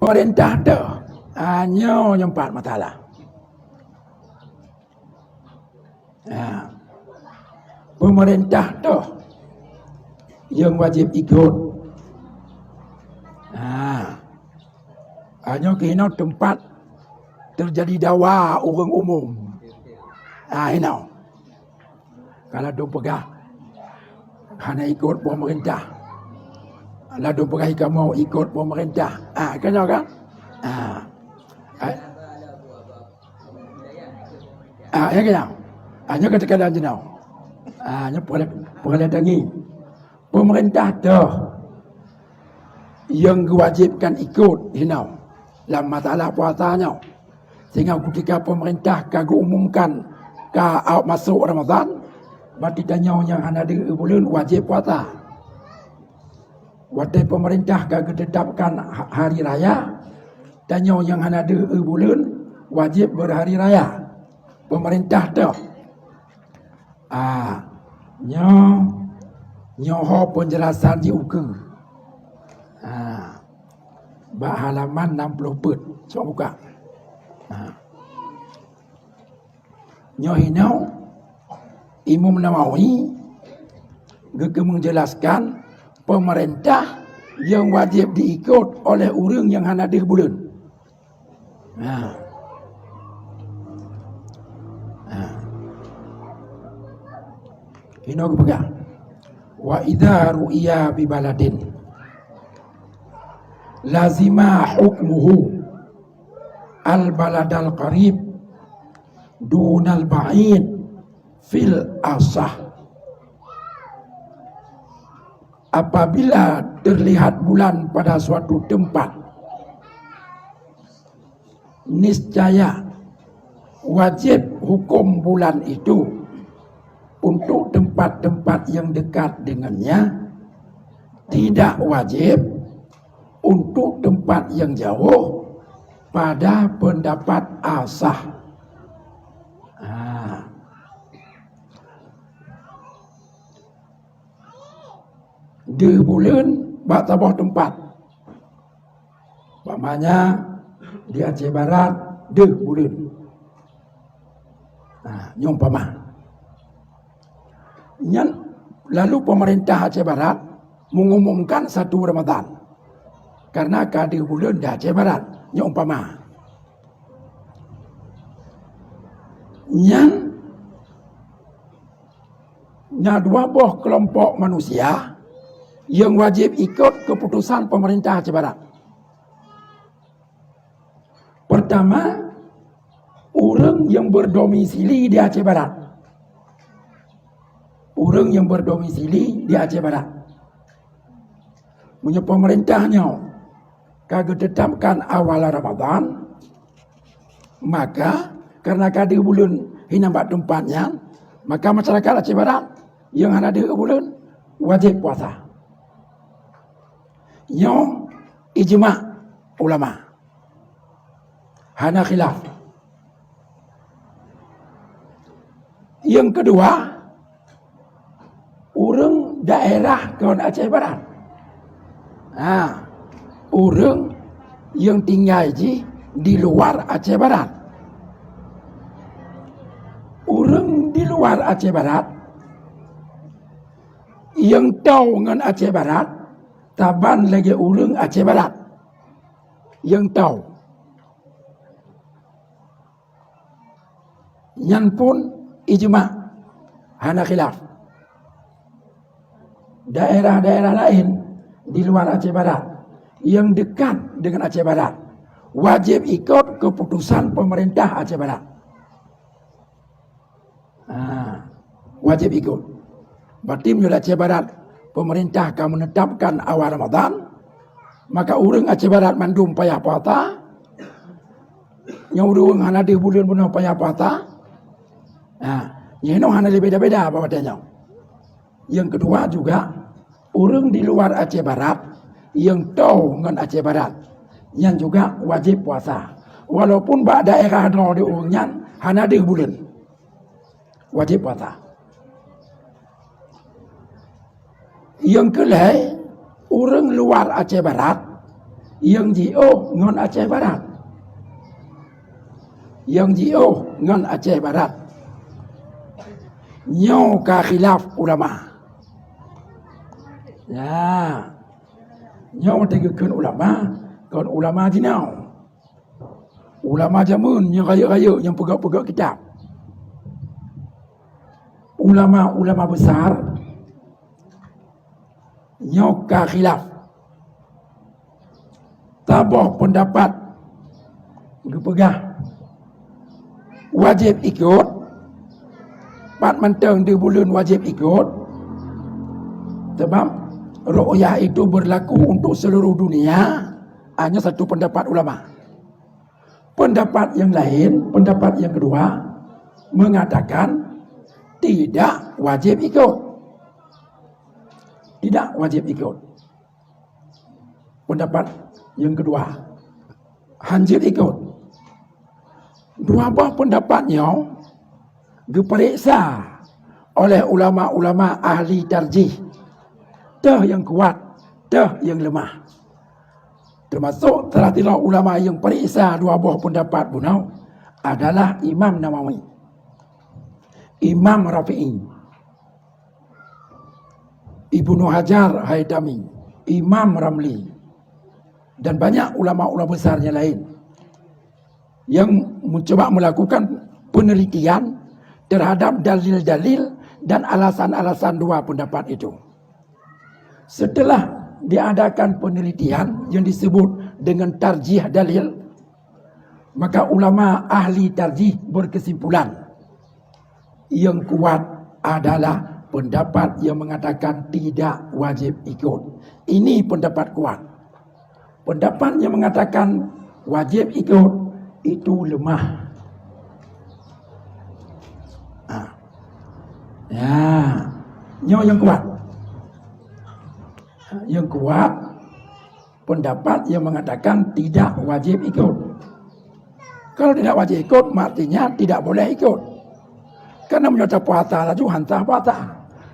Pemerintah tu hanya nyempat masalah. Pemerintah tu yang wajib ikut. Hanya kena tempat terjadi dawa orang umum. Hina. Kalau dong pegah hanya ikut pemerintah. Kalau dong pegah ikan mau ikut pemerintah. Kena kan? Ya kena. Hanya kata-kata jenau. Hanya perlatangi. Pemerintah tu yang diwajibkan ikut hinau dalam masalah puasanya. Sehingga ketika pemerintah kagak umumkan masuk Ramadan, berarti tanya yang ada di bulan wajib puasa. Waktu pemerintah kagak tetapkan hari raya, tanya yang ada di bulan wajib berhari raya. Pemerintah tu nyoho penjelasan di uke. Halaman 60 put. Coba buka. Nyohinau Imam Nawawi menjelaskan pemerintah yang wajib diikut oleh orang yang hana di bulan. Ini aku pegang. Wa idza ru'iya bi baladin lazima hukmuhu al baladal qarib dunal ba'id fil asah. Apabila terlihat bulan pada suatu tempat, niscaya wajib hukum bulan itu untuk tempat-tempat yang dekat dengannya, tidak wajib untuk tempat yang jauh pada pendapat asah. Di bulan batabah tempat, umpamanya di Aceh Barat di bulan, nyumpama. Lalu pemerintah Aceh Barat mengumumkan 1 Ramadan karena kadi bulan di Aceh Barat, nyumpama. Dua buah kelompok manusia yang wajib ikut keputusan pemerintah Aceh Barat. Pertama, orang yang berdomisili di Aceh Barat. Orang yang berdomisili di Aceh Barat. Punya pemerintahnya kagak tetapkan awal Ramadan, maka karena kadi bulan hinambat tempatnya, maka masyarakat Aceh Barat yang ada di bulan wajib puasa. Yang ijma ulama, hana khilaf. Yang kedua, orang daerah kawan Aceh Barat. Orang yang tinggal di luar Aceh Barat. Orang di luar Aceh Barat yang tahu dengan Aceh Barat, taban lagi orang Aceh Barat yang tahu. Yang pun ijma, hana khilaf. Daerah-daerah lain di luar Aceh Barat yang dekat dengan Aceh Barat wajib ikut keputusan pemerintah Aceh Barat. Wajib ikut. Berarti menurut Aceh Barat pemerintah akan menetapkan awal Ramadan, maka orang Aceh Barat mandum payah puasa, yang orang hana di bulan pun payah puasa. Ini hana beda-beda apa katanya. Yang kedua juga, orang di luar Aceh Barat yang tahu dengan Aceh Barat yang juga wajib puasa. Walaupun daerah di orangnya hana di bulan wajib puasa. Yang kelai, orang luar Aceh Barat yang jio ngon Aceh Barat. Yang jio ngon Aceh Barat. Nyo ka khilaf ulama. Ya. Nyo tegekeun ulama, kon ulama jinau. Ulama jamun yang raya-raya yang pegak-pegak kitab. Ulama-ulama besar nyo ka khilaf. Tabah pendapat gepegah wajib ikut. Pat mentang di bulan wajib ikut. Sebab ru'yah itu berlaku untuk seluruh dunia. Hanya satu pendapat ulama. Pendapat yang lain, pendapat yang kedua mengatakan tidak wajib ikut. Tidak wajib ikut. Pendapat yang kedua hanjir ikut. Dua buah pendapatnya diperiksa oleh ulama-ulama ahli tarjih. Dah yang kuat, dah yang lemah. Termasuk telah ulama yang periksa dua buah pendapat bunau adalah Imam Nawawi, Imam Rafi'i, Ibnu Hajar Haytami, Imam Ramli, dan banyak ulama-ulama besarnya lain yang mencoba melakukan penelitian terhadap dalil-dalil dan alasan-alasan dua pendapat itu. Setelah diadakan penelitian yang disebut dengan tarjih dalil, maka ulama ahli tarjih berkesimpulan yang kuat adalah pendapat yang mengatakan tidak wajib ikut. Ini pendapat kuat. Pendapat yang mengatakan wajib ikut itu lemah. Ya, yang kuat. Yang kuat pendapat yang mengatakan tidak wajib ikut. Kalau tidak wajib ikut, artinya tidak boleh ikut. Karena menyata puasa laju hantah puasa.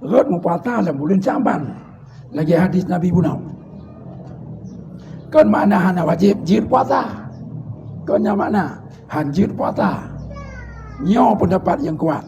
Ret mu puasa dalam bulan Syaban. Lagi hadis Nabi Bunau. Kan makna hana wajib jir puasa. Kan makna hanjir puasa. Nyo pendapat yang kuat.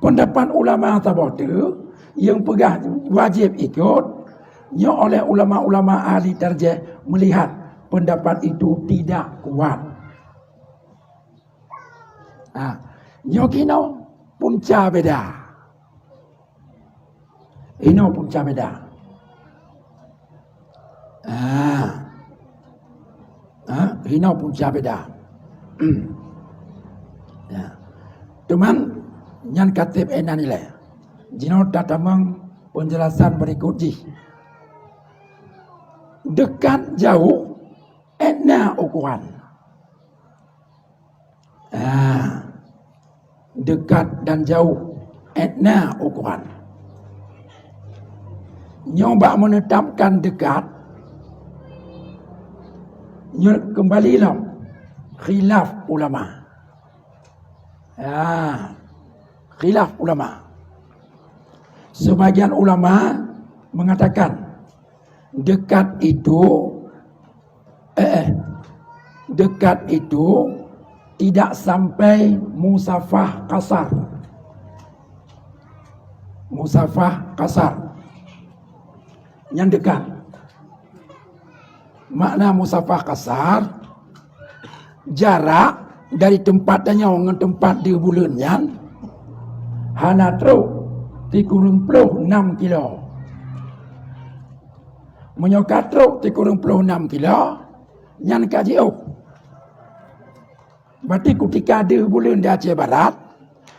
Pendapat ulama tabotu yang pegah wajib ikut, nyo oleh ulama-ulama ahli tarjih melihat pendapat itu tidak kuat. Nyo kino punca beda. Ino punca beda. Ino punca beda. Ya. Cuman nyan katib enan nilai. Jino tatamang penjelasan berikut ji. Dekat jauh etna ukuran. Dekat dan jauh etna ukuran. Nyoba menetapkan dekat, kembalilah khilaf ulama. Khilaf ulama. Sebagian ulama mengatakan dekat itu tidak sampai musafah kasar. Musafah kasar yang dekat. Makna musafah kasar jarak dari tempatnya dengan tempat di bulannya hana truk dikurung puluh 6 kilo. Menyokat truk dikurung puluh 6 kilo nyan kaji berarti ketika di bulan di Aceh Barat,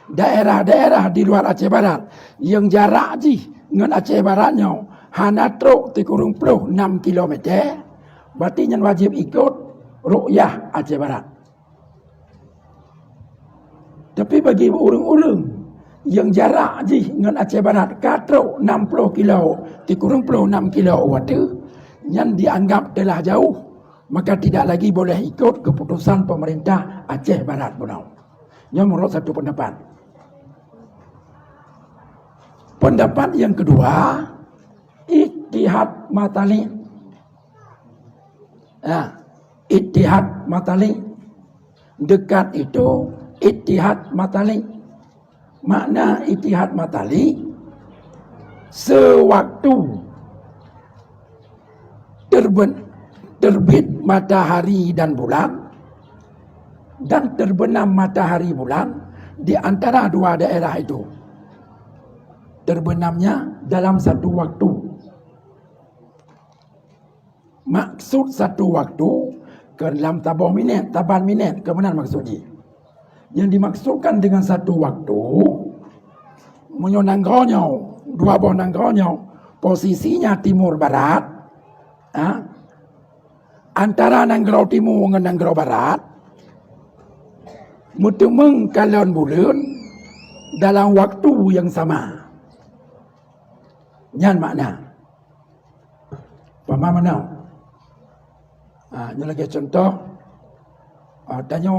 daerah-daerah di luar Aceh Barat yang jarak ji dengan Aceh Baratnya hana truk dikurung puluh 6 kilometer, berarti nyan wajib ikut ru'yah Aceh Barat. Tapi bagi urang-urang yang jarak ji dengan Aceh Barat katruk 60 kilo dikurung puluh 6 kilo waktu yang dianggap telah jauh, maka tidak lagi boleh ikut keputusan pemerintah Aceh Barat Bunau. Yang menurut satu pendapat. Pendapat yang kedua, Ittihad Matali. Ittihad matali. Dekat itu ittihad matali. Makna ittihad matali, sewaktu terbit matahari dan bulan dan terbenam matahari bulan di antara dua daerah itu. Terbenamnya dalam satu waktu. Maksud satu waktu ke dalam taban minit kebenar maksudnya. Yang dimaksudkan dengan satu waktu menyonanggonyo dua buah nanggonyo posisinya timur barat, antara nanggro timur dengan nanggro barat, mutemeng kalon bulan dalam waktu yang sama. Nyan makna. Paham mana? Ini lagi contoh. Tanya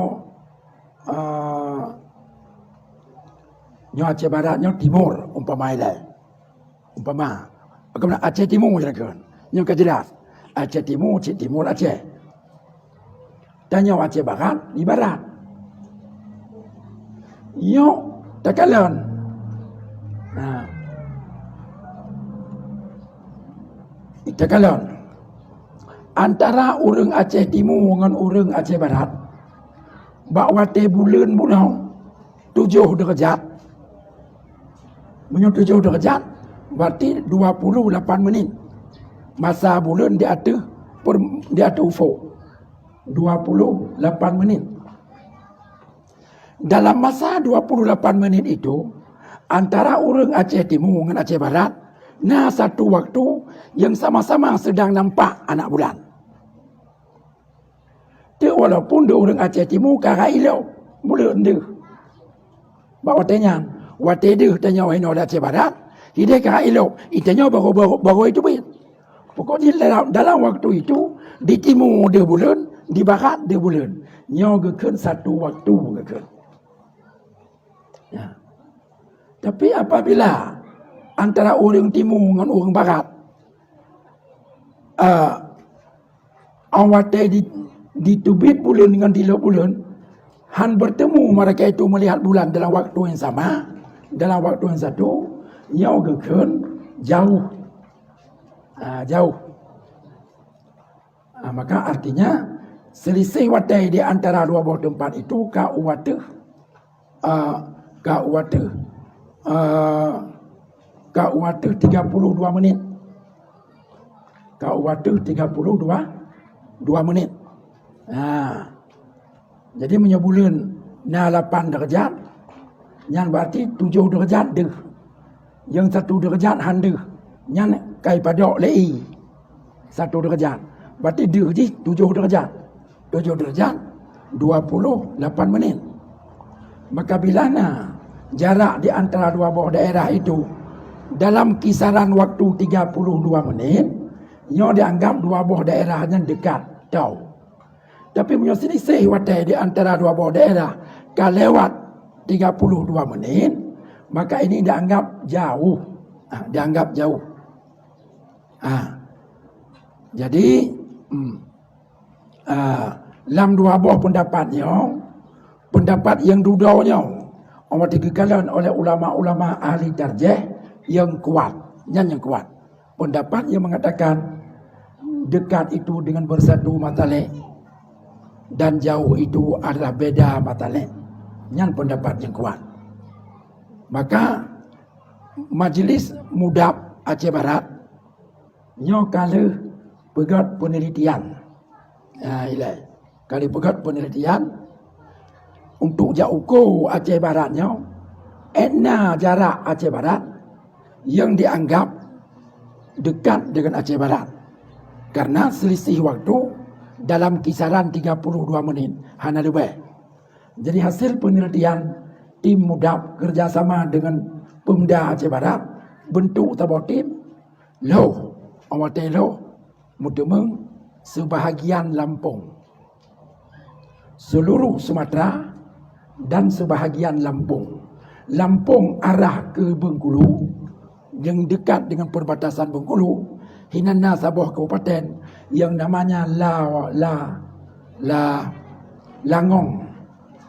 nyo Aceh Barat, nyo Timur, umpama ilai. Umpama. Bagaimana Aceh Timur kan? Nyo kejelas. Aceh Timur, Aceh. Tanya Aceh Barat, di Barat. Nyo takalan. Takalan. Antara orang Aceh Timur dengan orang Aceh Barat, bakwate bulan bunau 7 derajat. Menyo 7 derajat berarti 28 menit. Masa bulan di atas ufuk 28 menit. Dalam masa 28 menit itu, antara orang Aceh Timur dengan Aceh Barat, satu waktu yang sama-sama sedang nampak anak bulan. Walaupun dia orang Aceh Timur kara ilau bulan dia. Bawa tanya, wate dia tanya wahino Aceh Barat, dia kara ilau, itanya baru itu bet. Pokoknya dalam waktu itu di timur dia bulan, di barat dia bulan. Nyo geken satu waktu geken. Ya. Tapi apabila antara orang timur dengan orang barat, awate di tubit bulan dengan di bulan, han bertemu mereka itu melihat bulan dalam waktu yang sama, dalam waktu yang satu, nyau geken jauh. Jauh. Maka artinya selisih watai di antara dua buah tempat itu ka wate 32 menit. Kau waktu 32 menit. Jadi menyebulun 8 derajat, yang berarti 7 derajat deh. Yang 1 derajat handeh. Yang kai padok lei 1 derajat. Berarti deh je 7 derajat. 7 derajat 28 menit. Maka bila jarak di antara dua buah daerah itu dalam kisaran waktu 32 menit, nyo dianggap dua buah daerah yang dekat tau. Tapi punya selisih watai di antara dua buah daerah kalau lewat 32 menit, maka ini dianggap jauh. Dianggap jauh. Jadi dalam dua buah pendapat yang dudanya dikekalan oleh ulama-ulama ahli tarjih yang kuat, yang kuat. Pendapat yang mengatakan dekat itu dengan bersatu matalik dan jauh itu adalah beda matalik. Yang pendapat yang kuat. Maka Majlis Mudab Aceh Barat nyo kali pegat penelitian. Kali pegat penelitian untuk jauhku Aceh Baratnya, enna jarak Aceh Barat yang dianggap dekat dengan Aceh Barat. Karena selisih waktu dalam kisaran 32 menit. Hana lebih. Jadi hasil penelitian tim Mudab kerjasama dengan Pemda Aceh Barat, bentuk tabau tim, awate mutemeng sebahagian Lampung. Seluruh Sumatera dan sebahagian Lampung. Lampung arah ke Bengkulu yang dekat dengan perbatasan Bengkulu hinana sebuah kabupaten yang namanya Langong,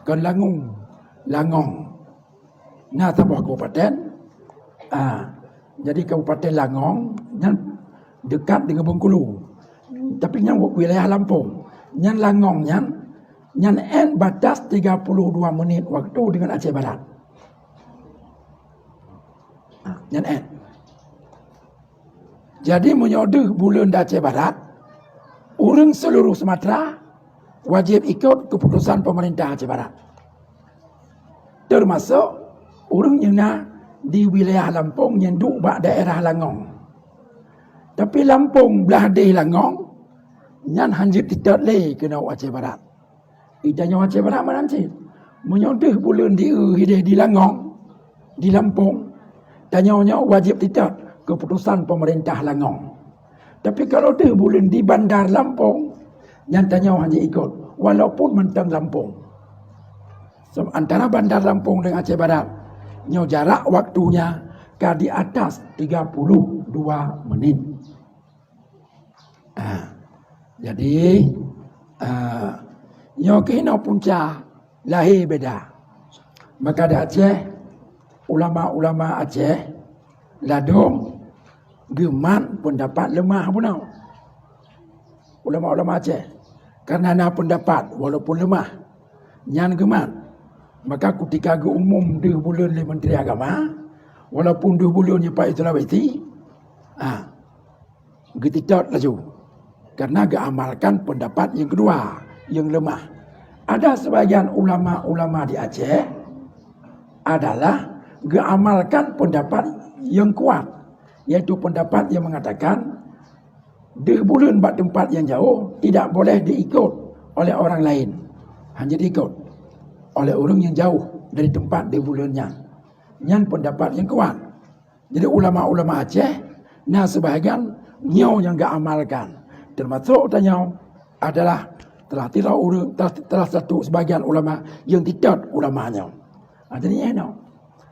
kan Langong. Nah, sebuah kabupaten. Jadi kabupaten Langong yang dekat dengan Bengkulu. Tapi yang wilayah Lampung. Yang Langong yang batas 32 menit waktu dengan Aceh Barat. Yang Jadi menyodoh bulan Aceh Barat, orang seluruh Sumatera wajib ikut keputusan pemerintah Aceh Barat. Termasuk orang yang di wilayah Lampung yang duduk daerah Langong. Tapi Lampung belah di Langong, yang hanjit tidak leh kena Aceh Barat. Idanya Aceh Barat mana sih? Menyodoh bulan di Langong, di Lampung. Tanya wajib tidak keputusan pemerintah Langong. Tapi kalau dia bulan di Bandar Lampung, yang tanya hanya ikut, walaupun mentang Lampung. So, antara Bandar Lampung dengan Aceh Barat, jarak waktunya di atas 32 menit. Jadi, kena punca lahir beda. Maka di Aceh, ulama-ulama Aceh ladung geman pendapat lemah punau. Ulama-ulama Aceh karena pendapat walaupun lemah nyan geman. Maka ketika umum 2 bulan oleh Menteri Agama, walaupun 2 bulannya Pak Sulawesi, getitot laju. Karena amalkan pendapat yang kedua, yang lemah. Ada sebagian ulama-ulama di Aceh adalah amalkan pendapat yang kuat, yaitu pendapat yang mengatakan 2 bulan buat tempat yang jauh tidak boleh diikut oleh orang lain, hanya diikut oleh orang yang jauh dari tempat 2 bulannya. Yang pendapat yang kuat. Jadi ulama-ulama Aceh, sebahagian yang amalkan, termasuk tanya adalah telah satu sebagian ulama yang tidak ulamanya.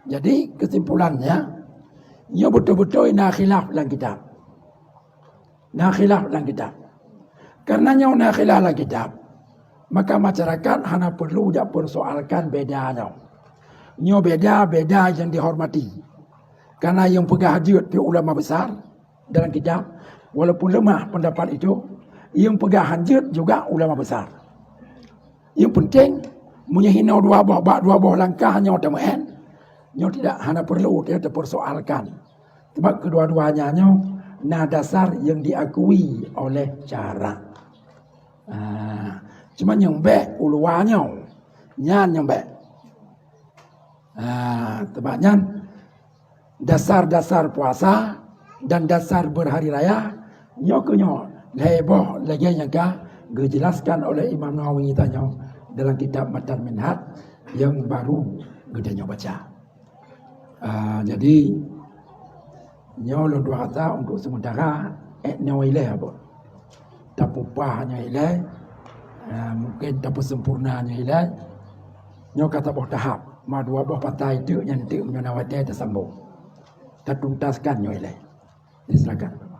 Jadi kesimpulannya, betul-betul khilaf dalam kitab. Khilaf dalam kitab. Karena khilaf dalam kitab, maka masyarakat hanya perlu persoalkan bedanya. Beda-beda yang dihormati. Karena yang pegang hajat ulama besar dalam kitab, walaupun lemah pendapat itu, yang pegang hajat juga ulama besar. Yang penting, menyehina 2 buah langkah hanya teman. Tidak hanya perlu dia dipersoalkan. Sebab kedua-duanya dasar yang diakui oleh cara. Cuma yang baik uluannya yang baik. Sebabnya dasar-dasar puasa dan dasar berhari raya heboh lagi yang dijelaskan oleh Imam Nawawi tanya dalam kitab Matan Minhaj yang baru gedenya baca. Jadi lo dua kata untuk sementara nyawa apa? Tapupahnya ilai, mungkin tapu sempurnanya ilai. Nyo kata tahap, ma 2 buah patah itu yang nanti menyawatnya tersambung. Tertuntaskan nyo ilai. Silakan.